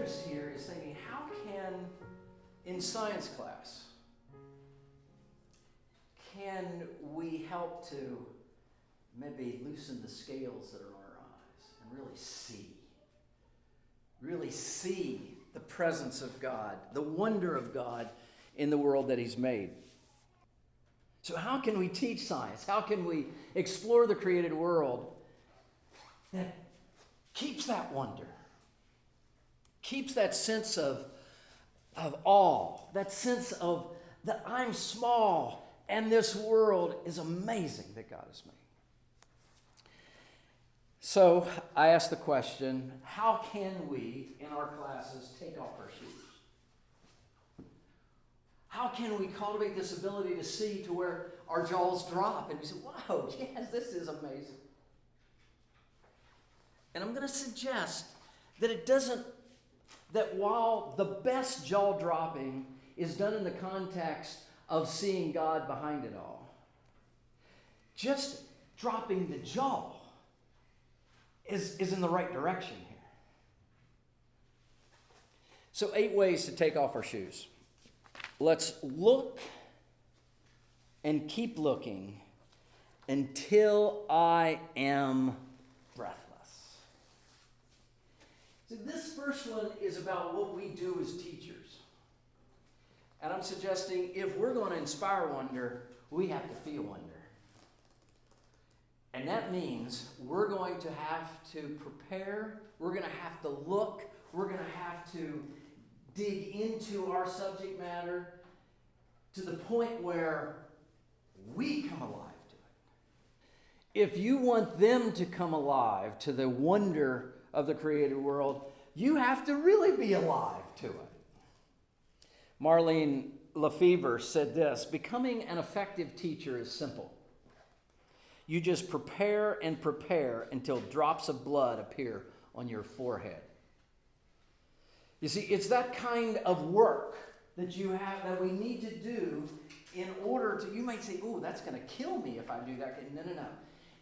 interest here is thinking, how can, in science class, can we help to maybe loosen the scales that are on our eyes and really see the presence of God, the wonder of God in the world that He's made? So how can we teach science? How can we explore the created world that keeps that wonder, keeps that sense of awe, that sense of that I'm small and this world is amazing that God has made? So I asked the question, how can we in our classes take off our shoes? How can we cultivate this ability to see to where our jaws drop and we say, wow, yes, this is amazing. And I'm going to suggest that that while the best jaw dropping is done in the context of seeing God behind it all, just dropping the jaw is in the right direction here. So 8 ways to take off our shoes. Let's look and keep looking until I am breathless. So this first one is about what we do as teachers. And I'm suggesting if we're going to inspire wonder, we have to feel wonder. And that means we're going to have to prepare, we're going to have to look, we're going to have to dig into our subject matter to the point where we come alive to it. If you want them to come alive to the wonder of the created world, you have to really be alive to it. Marlene Lefevre said this, becoming an effective teacher is simple. You just prepare and prepare until drops of blood appear on your forehead. You see, it's that kind of work that that we need to do in order to, you might say, oh, that's going to kill me if I do that. No.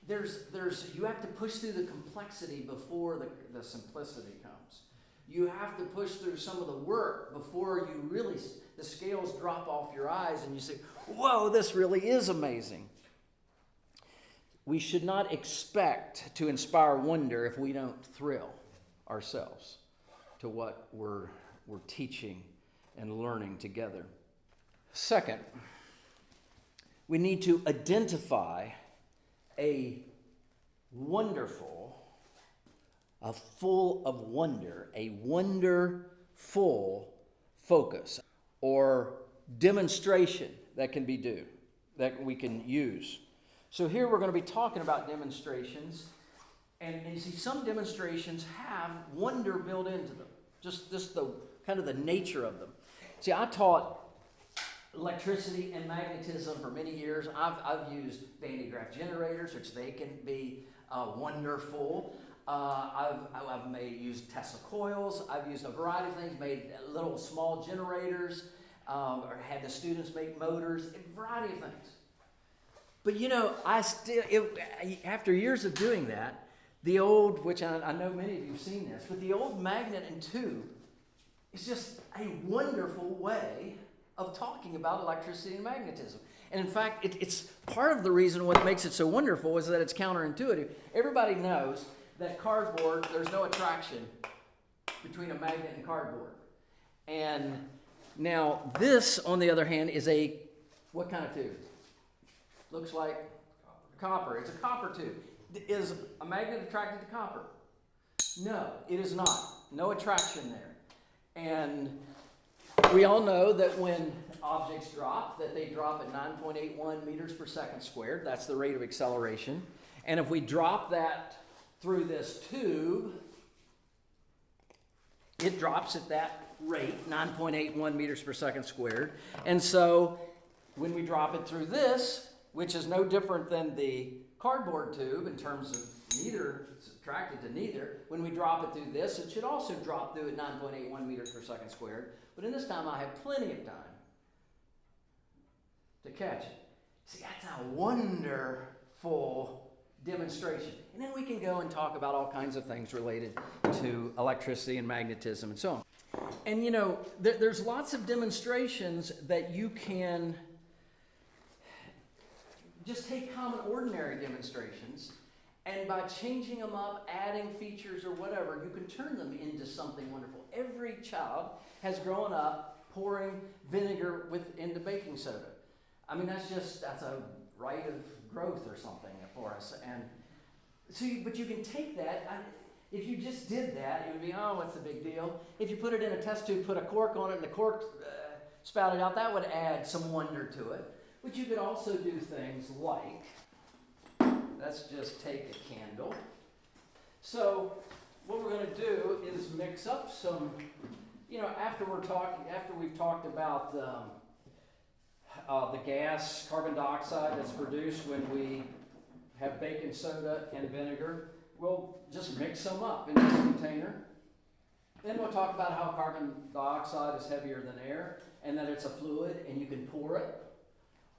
You have to push through the complexity before the simplicity comes. You have to push through some of the work before you really, the scales drop off your eyes and you say, whoa, this really is amazing. We should not expect to inspire wonder if we don't thrill ourselves to what we're teaching and learning together. Second, we need to identify a full of wonder, a wonderful focus or demonstration that we can use. So here we're going to be talking about demonstrations, and you see some demonstrations have wonder built into them, just the kind of the nature of them. See, I taught electricity and magnetism for many years. I've used Van de Graaff generators, which they can be wonderful. I've used Tesla coils. I've used a variety of things, made little small generators, or had the students make motors, a variety of things. But after years of doing that, the old, which I know many of you have seen this, but the old magnet and tube is just a wonderful way of talking about electricity and magnetism. And in fact, it's part of the reason what makes it so wonderful is that it's counterintuitive. Everybody knows that cardboard, there's no attraction between a magnet and cardboard. And now this, on the other hand, is what kind of tube? Looks like copper. It's a copper tube. Is a magnet attracted to copper? No, it is not. No attraction there. And we all know that when objects drop, that they drop at 9.81 meters per second squared. That's the rate of acceleration. And if we drop that through this tube, it drops at that rate, 9.81 meters per second squared. And so when we drop it through this, which is no different than the cardboard tube in terms of neither, it's attracted to neither. When we drop it through this, it should also drop through at 9.81 meters per second squared. But in this time, I have plenty of time to catch it. See, that's a wonderful demonstration. And then we can go and talk about all kinds of things related to electricity and magnetism and so on. And you know, there's lots of demonstrations that you can just take common ordinary demonstrations, and by changing them up, adding features or whatever, you can turn them into something wonderful. Every child has grown up pouring vinegar into baking soda. I mean, that's a rite of growth or something for us. And so, but you can take that. If you just did that, it would be, oh, what's the big deal? If you put it in a test tube, put a cork on it, and the cork spouted out, that would add some wonder to it. But you could also do things like, let's just take a candle. So what we're going to do is mix up some, you know, after we've talked about the gas, carbon dioxide that's produced when we have baking soda and vinegar, we'll just mix them up in this container. Then we'll talk about how carbon dioxide is heavier than air and that it's a fluid and you can pour it.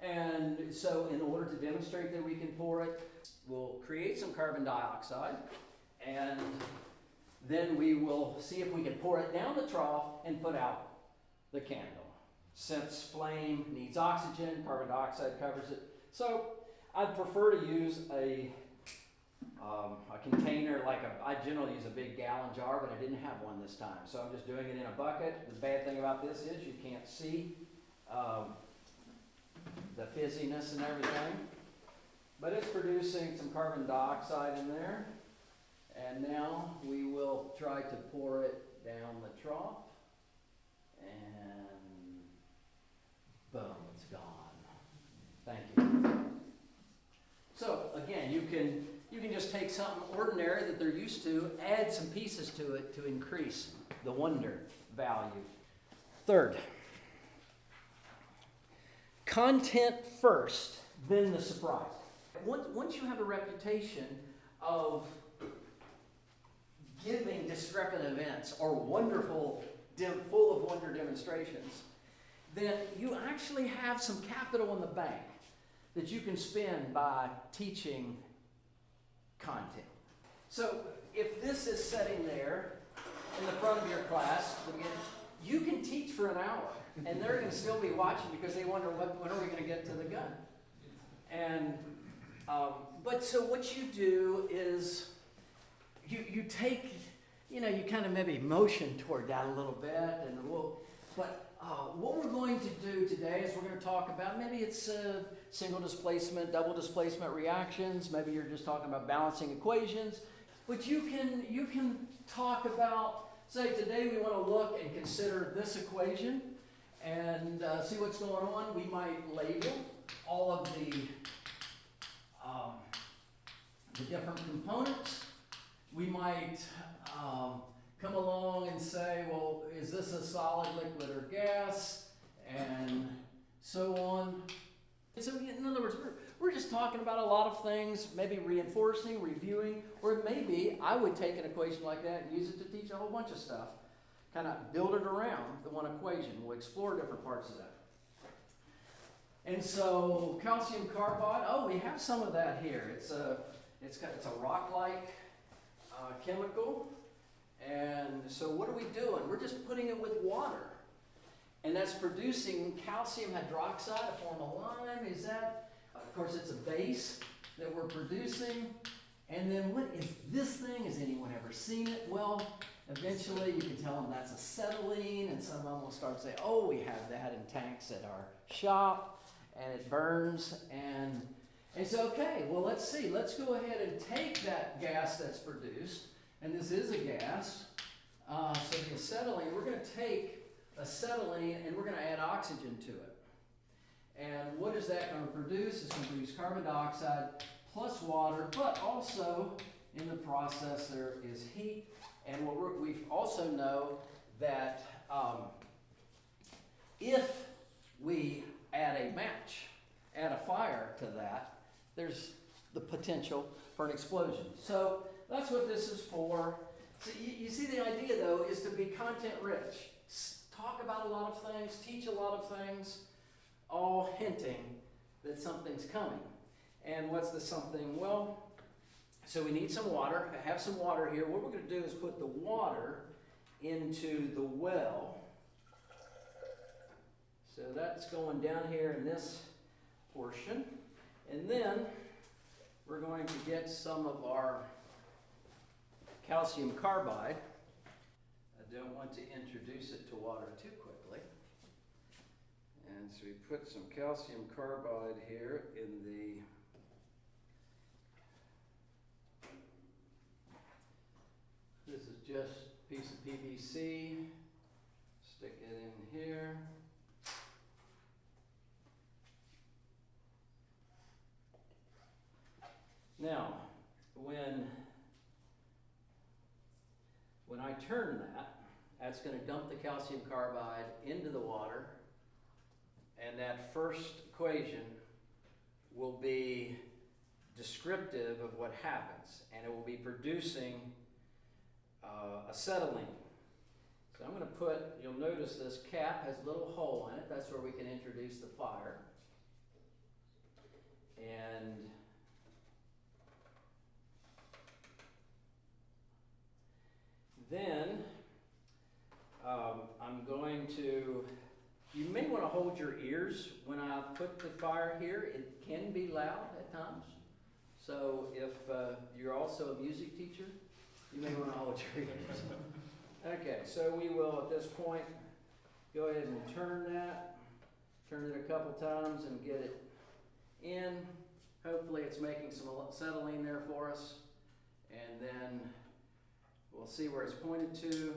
And so in order to demonstrate that we can pour it, we'll create some carbon dioxide and then we will see if we can pour it down the trough and put out the candle. Since flame needs oxygen, carbon dioxide covers it. So I'd prefer to use a container, I generally use a big gallon jar, but I didn't have one this time. So I'm just doing it in a bucket. The bad thing about this is you can't see the fizziness and everything. But it's producing some carbon dioxide in there. And now we will try to pour it down the trough. And boom, it's gone. Thank you. So again, you can just take something ordinary that they're used to, add some pieces to it to increase the wonder value. Third, content first, then the surprise. Once you have a reputation of giving discrepant events or wonderful, full of wonder demonstrations, then you actually have some capital in the bank that you can spend by teaching content. So if this is sitting there in the front of your class, you can teach for an hour and they're going to still be watching because they wonder when are we going to get to the gun. And but so what you do is you take, you kind of maybe motion toward that a little bit, and what we're going to do today is we're going to talk about, maybe it's single displacement, double displacement reactions, maybe you're just talking about balancing equations, but you can talk about, say today we want to look and consider this equation and see what's going on. We might label all of the different components. We might come along and say, well, is this a solid, liquid, or gas? And so on. So in other words, we're just talking about a lot of things, maybe reinforcing, reviewing, or maybe I would take an equation like that and use it to teach a whole bunch of stuff. Kind of build it around the one equation. We'll explore different parts of that. And so calcium carbide, we have some of that here. It's a rock-like chemical. And so what are we doing? We're just putting it with water. And that's producing calcium hydroxide, a form of lime. Is that, of course, it's a base that we're producing. And then what is this thing? Has anyone ever seen it? Well, eventually you can tell them that's acetylene. And some of them will start to say, oh, we have that in tanks at our shop. And it burns. And so, okay, well, let's see. Let's go ahead and take that gas that's produced. And this is a gas. So the acetylene, we're going to take acetylene and we're going to add oxygen to it. And what is that going to produce? It's going to produce carbon dioxide plus water, but also in the process there is heat. And we also know that if we add a match, add a fire to that, there's the potential for an explosion. So that's what this is for. So you see, the idea, though, is to be content rich. Talk about a lot of things, teach a lot of things, all hinting that something's coming. And what's the something? Well, so we need some water. I have some water here. What we're going to do is put the water into the well. So that's going down here in this portion. And then we're going to get some of our calcium carbide. I don't want to introduce it to water too quickly. And so we put some calcium carbide here in the this is just a piece of PVC. Stick it in here. Now, when I turn that, that's going to dump the calcium carbide into the water, and that first equation will be descriptive of what happens, and it will be producing acetylene. So I'm going to put, you'll notice this cap has a little hole in it. That's where we can introduce the fire. And then I'm going to, you may want to hold your ears when I put the fire here. It can be loud at times. So if you're also a music teacher, you may want to hold your ears. Okay, so we will at this point go ahead and turn it a couple times and get it in. Hopefully it's making some acetylene there for us. And then we'll see where it's pointed to.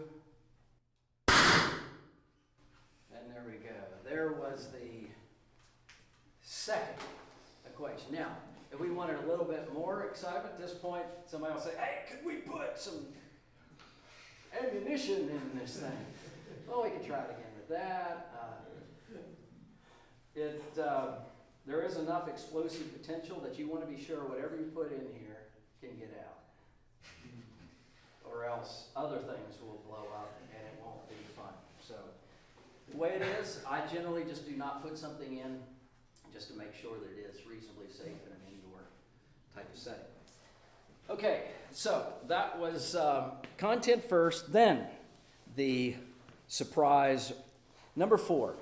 And there we go. There was the second equation. Now, if we wanted a little bit more excitement at this point, somebody will say, hey, could we put some ammunition in this thing? Well, we could try it again with that. There is enough explosive potential that you want to be sure whatever you put in here can get out. Or else other things will blow up and it won't be fun. So the way it is, I generally just do not put something in just to make sure that it is reasonably safe in an indoor type of setting. Okay, so that was content first, then the surprise. Number 4,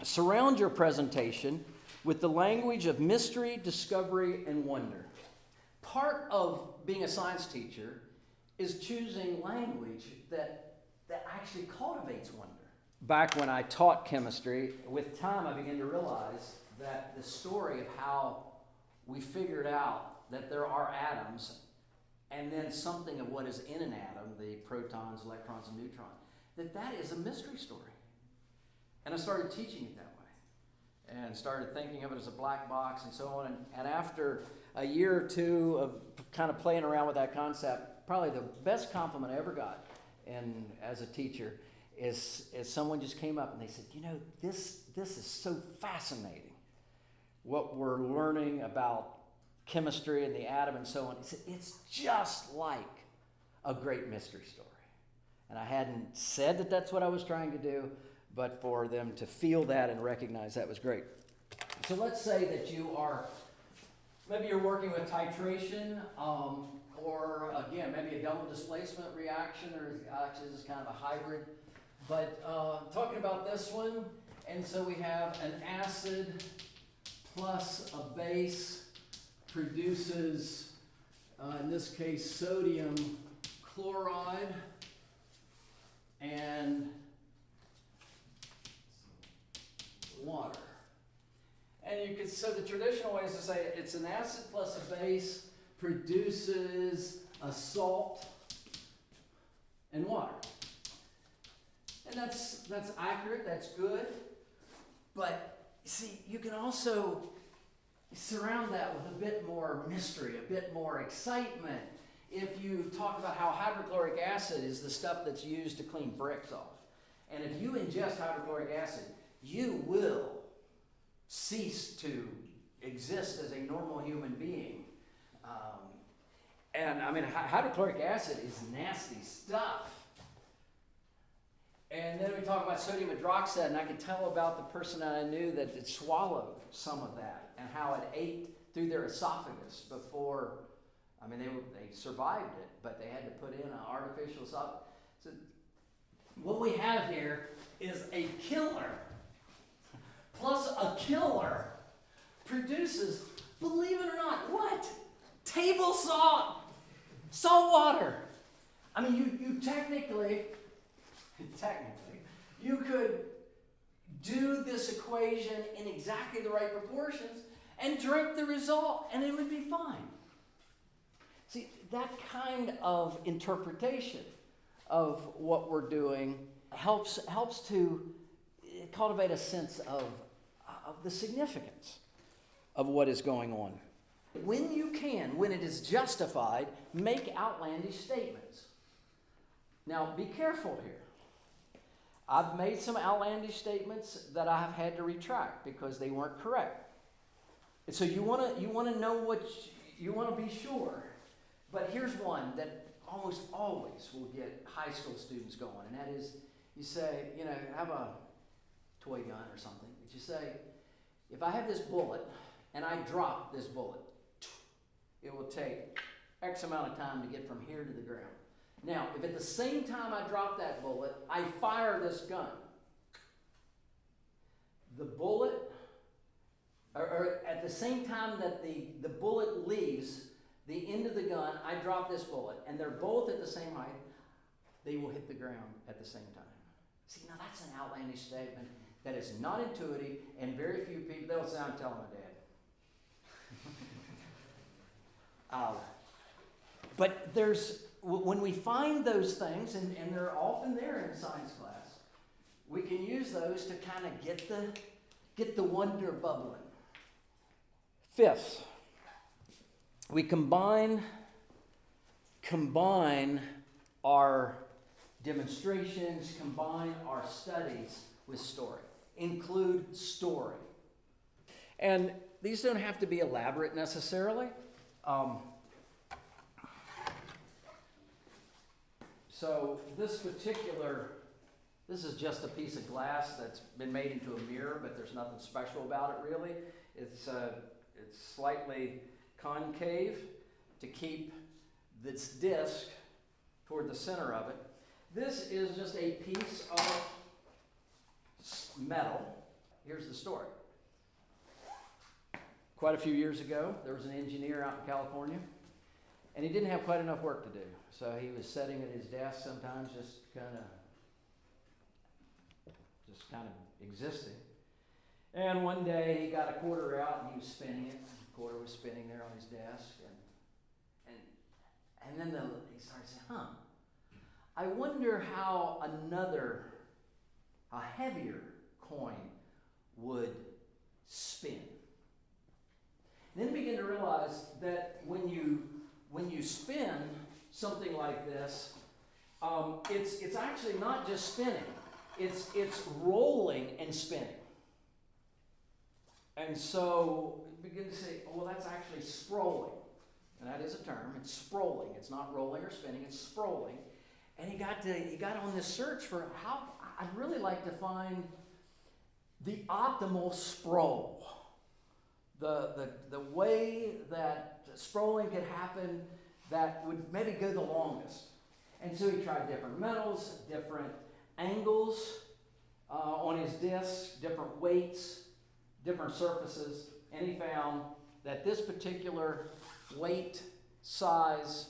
surround your presentation with the language of mystery, discovery, and wonder. Part of being a science teacher is choosing language that actually cultivates wonder. Back when I taught chemistry, with time I began to realize that the story of how we figured out that there are atoms and then something of what is in an atom, the protons, electrons, and neutrons, that is a mystery story. And I started teaching it that way and started thinking of it as a black box and so on. And after a year or two of kind of playing around with that concept, probably the best compliment I ever got as a teacher is someone just came up and they said, you know, this is so fascinating, what we're learning about chemistry and the atom and so on. He said, it's just like a great mystery story. And I hadn't said that that's what I was trying to do, but for them to feel that and recognize that was great. So let's say that maybe you're working with titration, or again, maybe a double displacement reaction, or actually this is kind of a hybrid. But talking about this one, and so we have an acid plus a base produces, in this case, sodium chloride and water. And so the traditional way is to say it's an acid plus a base produces a salt and water. And that's accurate, that's good. But see, you can also surround that with a bit more mystery, a bit more excitement. If you talk about how hydrochloric acid is the stuff that's used to clean bricks off. And if you ingest hydrochloric acid, you will cease to exist as a normal human being. And I mean, hydrochloric acid is nasty stuff. And then we talk about sodium hydroxide, and I could tell about the person that I knew that had swallowed some of that and how it ate through their esophagus before. I mean, they survived it, but they had to put in an artificial esophagus. So What we have here is a killer plus a killer produces, believe it or not, what? Table salt. Salt water. I mean, you technically, you could do this equation in exactly the right proportions and drink the result and it would be fine. See, that kind of interpretation of what we're doing helps to cultivate a sense of the significance of what is going on. When you can, when it is justified, make outlandish statements. Now, be careful here. I've made some outlandish statements that I have had to retract because they weren't correct. And so you want to know what you want to be sure. But here's one that almost always will get high school students going, and that is, you say, have a toy gun or something. But you say, if I have this bullet and I drop this bullet, it will take X amount of time to get from here to the ground. Now, if at the same time I drop that bullet, I fire this gun, the bullet, or at the same time that the bullet leaves the end of the gun, I drop this bullet, and they're both at the same height, they will hit the ground at the same time. See, now that's an outlandish statement that is not intuitive, and very few people, they'll say, I'm telling my dad. But when we find those things, and they're often there in science class, we can use those to kind of get the wonder bubbling. Fifth, we combine our demonstrations, combine our studies with story. Include story. And these don't have to be elaborate necessarily. So this is just a piece of glass that's been made into a mirror, but there's nothing special about it really. It's slightly concave to keep this disc toward the center of it. This is just a piece of metal. Here's the story. Quite a few years ago, there was an engineer out in California, and he didn't have quite enough work to do. So he was sitting at his desk sometimes just kind of existing. And one day he got a quarter out and he was spinning it. The quarter was spinning there on his desk. And then he started saying, I wonder how a heavier coin would spin. And then began to realize that when you spin something like this, it's actually not just spinning. It's rolling and spinning. And so begin to say, well, that's actually sprolling. And that is a term. It's sprolling. It's not rolling or spinning. It's sprolling. And he got on this search for how I'd really like to find the optimal sprawl. The way that sprolling could happen that would maybe go the longest. And so he tried different metals, different angles on his disc, different weights, different surfaces, and he found that this particular weight, size,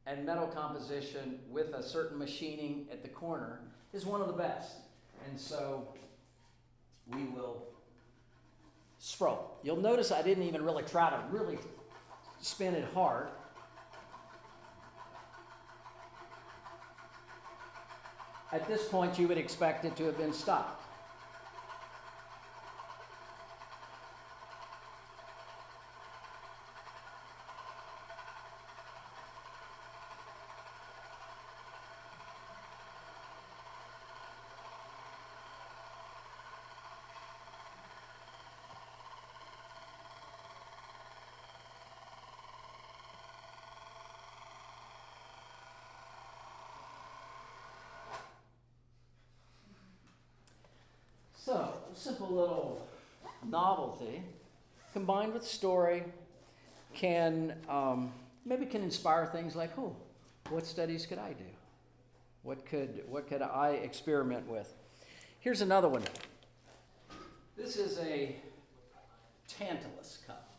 and metal composition with a certain machining at the corner is one of the best. And so we will sprawl. You'll notice I didn't even really try to really spin it hard. At this point, you would expect it to have been stopped. So, a simple little novelty combined with story can maybe inspire things like, what studies could I do? What could I experiment with? Here's another one. This is a Tantalus cup,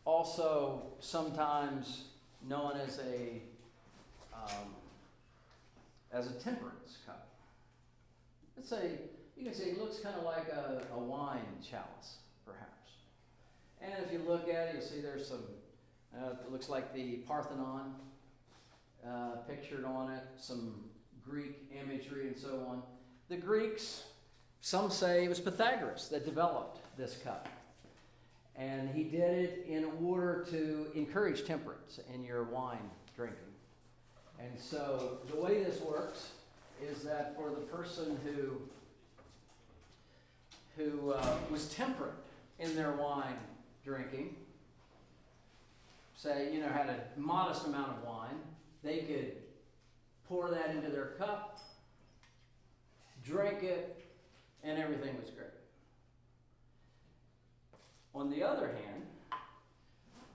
also sometimes known as a temperance cup. You can say it looks kind of like a wine chalice, perhaps. And if you look at it, you'll see there's some, it looks like the Parthenon pictured on it, some Greek imagery and so on. The Greeks, some say it was Pythagoras that developed this cup. And he did it in order to encourage temperance in your wine drinking. And so the way this works is that for the person who was temperate in their wine drinking, say, had a modest amount of wine, they could pour that into their cup, drink it, and everything was great. On the other hand,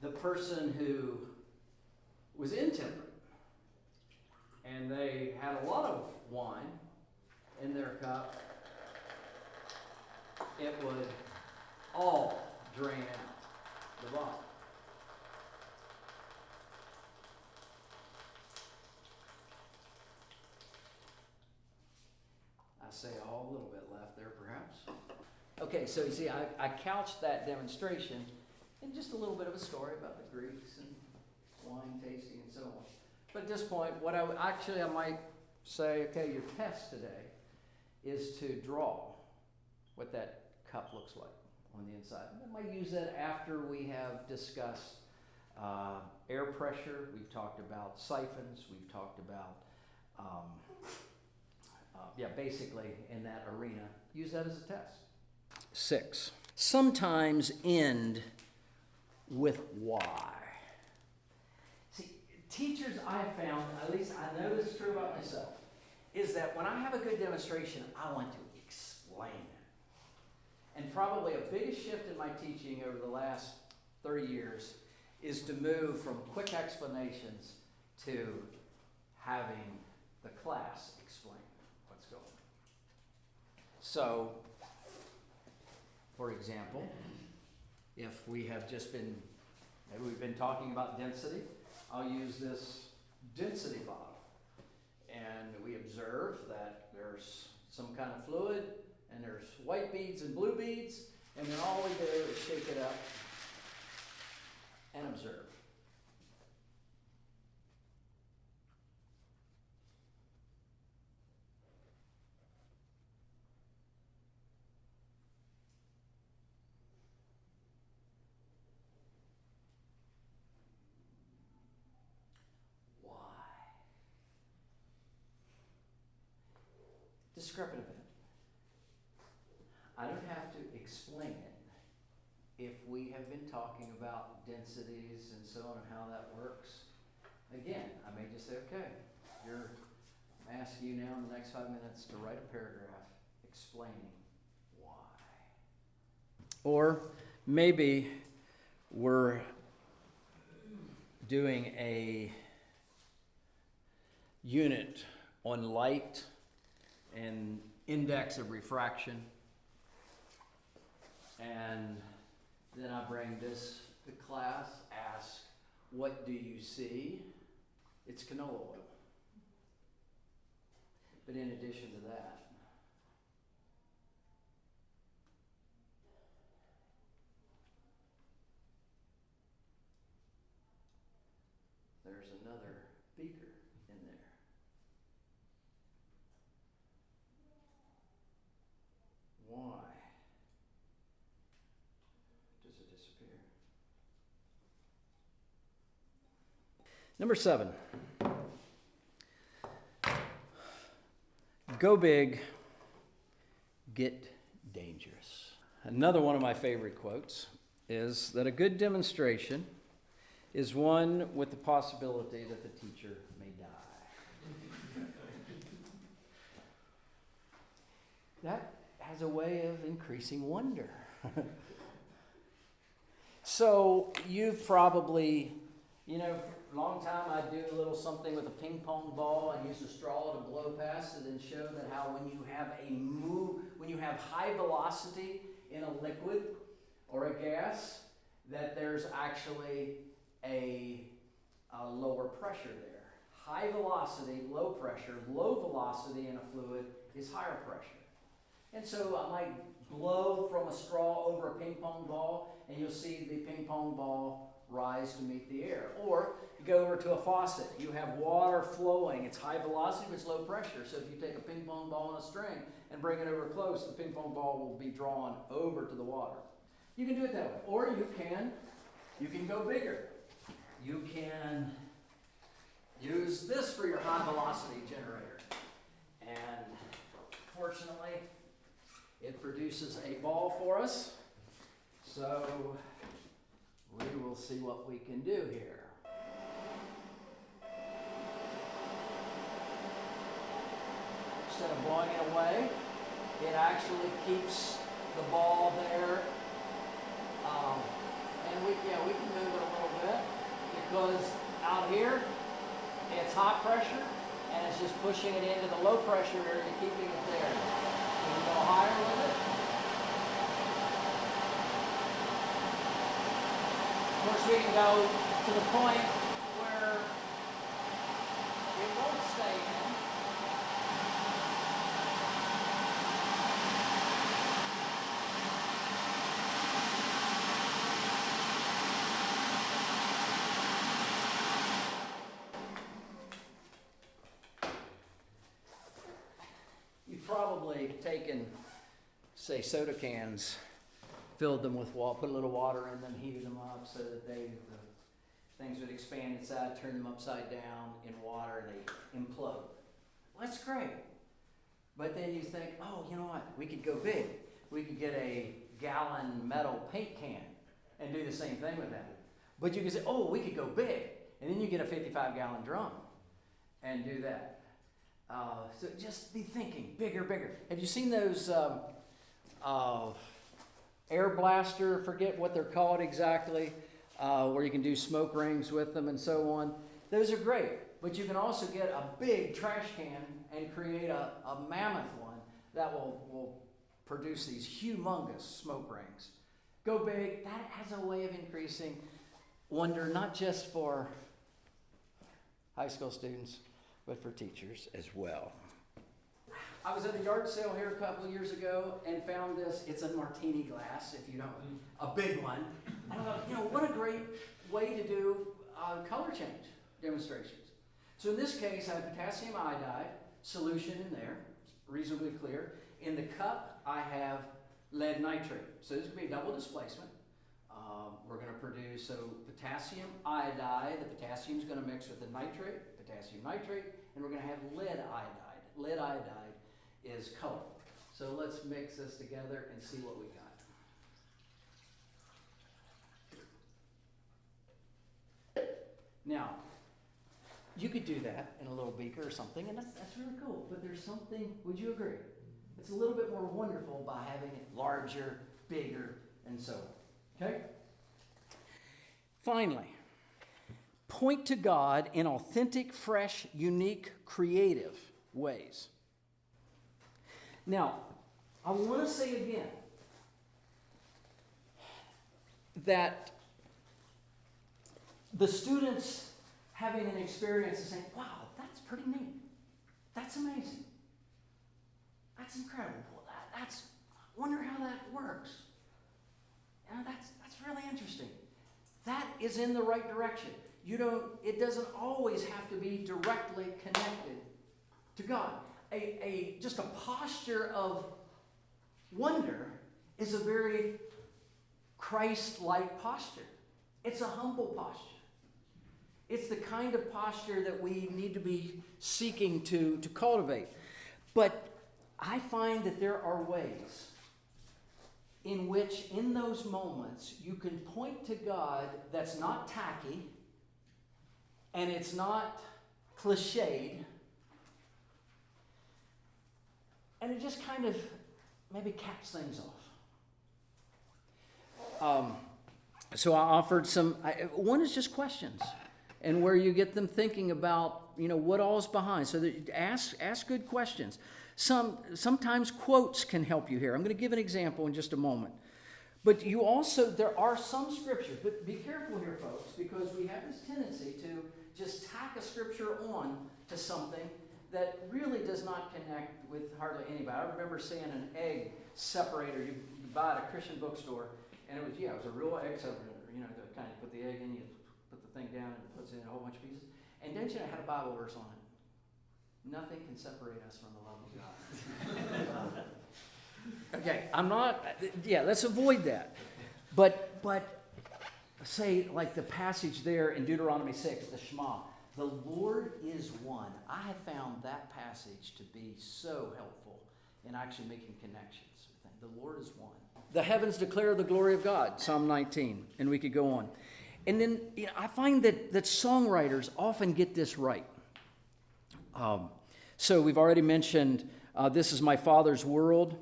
the person who was intemperate and they had a lot of wine in their cup, it would all drain out the bottle. I say all a little bit left there, perhaps. Okay, so you see, I couched that demonstration in just a little bit of a story about the Greeks and wine tasting and so on. But at this point, I might say, okay, your test today is to draw what that cup looks like on the inside. I might use that after we have discussed air pressure. We've talked about siphons. We've talked about, basically in that arena. Use that as a test. 6. Sometimes end with why. See, teachers I have found, at least I know this is true about myself, is that when I have a good demonstration, I want to explain it. And probably a biggest shift in my teaching over the last 30 years is to move from quick explanations to having the class explain what's going on. So, for example, if we have just been, maybe we've been talking about density, I'll use this density bottle. And we observe that there's some kind of fluid, and there's white beads and blue beads, and then all we do is shake it up and observe. Discrepant event. I don't have to explain it if we have been talking about densities and so on and how that works. Again, I may just say, okay, I'm asking you now in the next 5 minutes to write a paragraph explaining why. Or maybe we're doing a unit on light and index of refraction, and then I bring this to class, ask, what do you see? It's canola oil. But in addition to that, there's another beaker in there. Why does it disappear? Number 7. Go big, get dangerous. Another one of my favorite quotes is that a good demonstration is one with the possibility that the teacher may die. That has a way of increasing wonder. So you've probably, You know, for a long time I'd do a little something with a ping pong ball and use a straw to blow past it and show that how when you have high velocity in a liquid or a gas, that there's actually a lower pressure there. High velocity, low pressure. Low velocity in a fluid is higher pressure. And so I might blow from a straw over a ping pong ball, and you'll see the ping pong ball rise to meet the air. Or you go over to a faucet. You have water flowing. It's high velocity, but it's low pressure. So if you take a ping pong ball on a string and bring it over close, the ping pong ball will be drawn over to the water. You can do it that way. Or you can go bigger. You can use this for your high velocity generator. And fortunately, it produces a ball for us. So we will see what we can do here. Instead of blowing it away, it actually keeps the ball there. And we can move it a little bit because out here it's hot pressure and it's just pushing it into the low pressure area, keeping it there. We can go higher with it. Of course, we can go to the point where it won't stay in. You've probably taken, say, soda cans, filled them with water, put a little water in them, heated them up so that the things would expand inside, turn them upside down in water, they implode. Well, that's great. But then you think, oh, you know what? We could go big. We could get a gallon metal paint can and do the same thing with that. But you could say, oh, we could go big. And then you get a 55-gallon drum and do that. So just be thinking bigger, bigger. Have you seen those air blaster, forget what they're called exactly, where you can do smoke rings with them and so on? Those are great, but you can also get a big trash can and create a mammoth one that will produce these humongous smoke rings. Go big. That has a way of increasing wonder, not just for high school students, but for teachers as well. I was at a yard sale here a couple of years ago and found this. It's a martini glass, if you don't, a big one. And I thought, what a great way to do color change demonstrations. So in this case, I have potassium iodide solution in there, reasonably clear. In the cup, I have lead nitrate. So this is going to be a double displacement. We're going to produce, potassium iodide. The potassium is going to mix with the nitrate, potassium nitrate, and we're going to have lead iodide. Lead iodide is colorful. So let's mix this together and see what we got. Now, you could do that in a little beaker or something, and that's really cool. But there's something, would you agree? It's a little bit more wonderful by having it larger, bigger, and so on. Okay? Finally, point to God in authentic, fresh, unique, creative ways. Now, I want to say again that the students having an experience and saying, wow, that's pretty neat. That's amazing. That's incredible. I wonder how that works. That's really interesting. That is in the right direction. It doesn't always have to be directly connected to God. Just a posture of wonder is a very Christ-like posture. It's a humble posture. It's the kind of posture that we need to be seeking to cultivate. But I find that there are ways in which, in those moments, you can point to God that's not tacky and it's not cliched, and it just kind of maybe caps things off. So I offered one is just questions. and where you get them thinking about, what all's behind. So that ask good questions. Sometimes quotes can help you here. I'm going to give an example in just a moment. But there are some scriptures, but be careful here, folks, because we have this tendency to just tack a scripture on to something that really does not connect with hardly anybody. I remember seeing an egg separator you buy at a Christian bookstore, and it was a real egg separator. To kind of put the egg in, you put the thing down, and it puts it in a whole bunch of pieces. And don't you know, it had a Bible verse on it? Nothing can separate us from the love of God. Okay, let's avoid that. But say, like the passage there in Deuteronomy 6, the Shema, the Lord is one. I have found that passage to be so helpful in actually making connections. The Lord is one. The heavens declare the glory of God, Psalm 19, and we could go on. And then I find that songwriters often get this right. So we've already mentioned, this is my Father's world.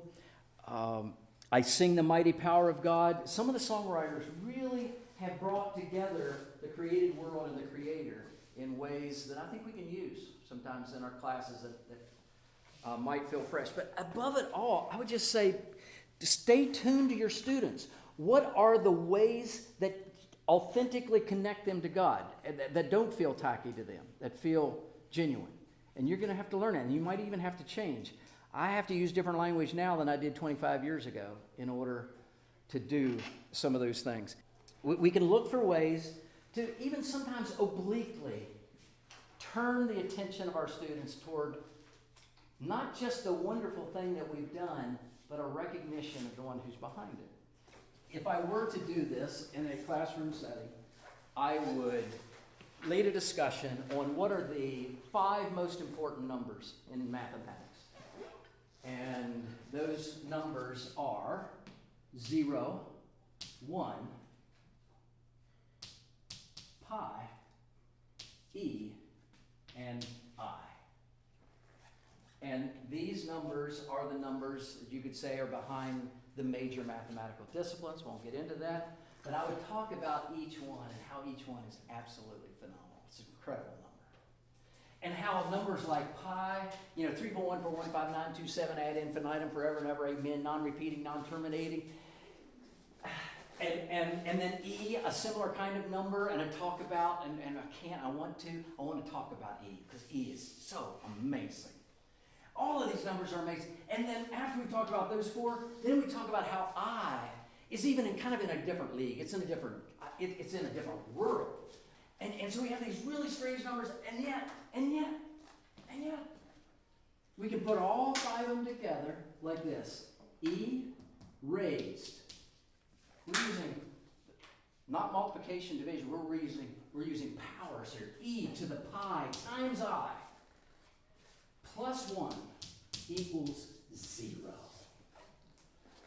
I sing the mighty power of God. Some of the songwriters really have brought together the created world and the Creator in ways that I think we can use sometimes in our classes that might feel fresh. But above it all, I would just say, stay tuned to your students. What are the ways that authentically connect them to God, that don't feel tacky to them, that feel genuine? And you're going to have to learn it, and you might even have to change. I have to use different language now than I did 25 years ago in order to do some of those things. We can look for ways to even sometimes obliquely turn the attention of our students toward not just the wonderful thing that we've done, but a recognition of the one who's behind it. If I were to do this in a classroom setting, I would lead a discussion on what are the 5 most important numbers in mathematics. And those numbers are 0, 1, pi, e, and I. And these numbers are the numbers that you could say are behind the major mathematical disciplines. Won't get into that. But I would talk about each one and how each one is absolutely phenomenal. It's an incredible number. And how numbers like pi, 3.1415927 ad infinitum, forever and ever, amen, non-repeating, non-terminating. And then E, a similar kind of number, and I talk about, and I want to talk about E, because E is so amazing. All of these numbers are amazing. And then after we talk about those 4, then we talk about how I is even in a different league. It's in a different world. And so we have these really strange numbers, and yet, we can put all 5 of them together like this. E raised. We're using not multiplication, division. We're using powers here. E to the pi times I plus 1 equals 0.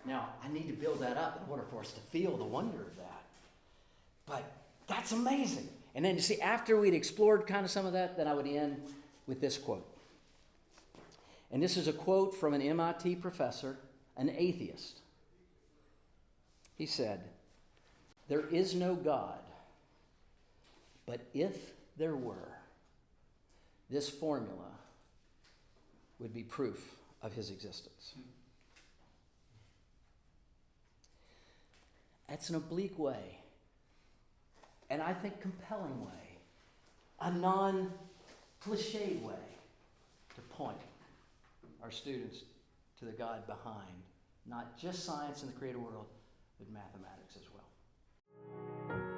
Now, I need to build that up in order for us to feel the wonder of that. But that's amazing. And then, you see, after we'd explored kind of some of that, then I would end with this quote. And this is a quote from an MIT professor, an atheist. He said, "There is no God, but if there were, this formula would be proof of his existence." That's an oblique way, and I think compelling way, a non-cliched way to point our students to the God behind not just science and the created world, but mathematics as well.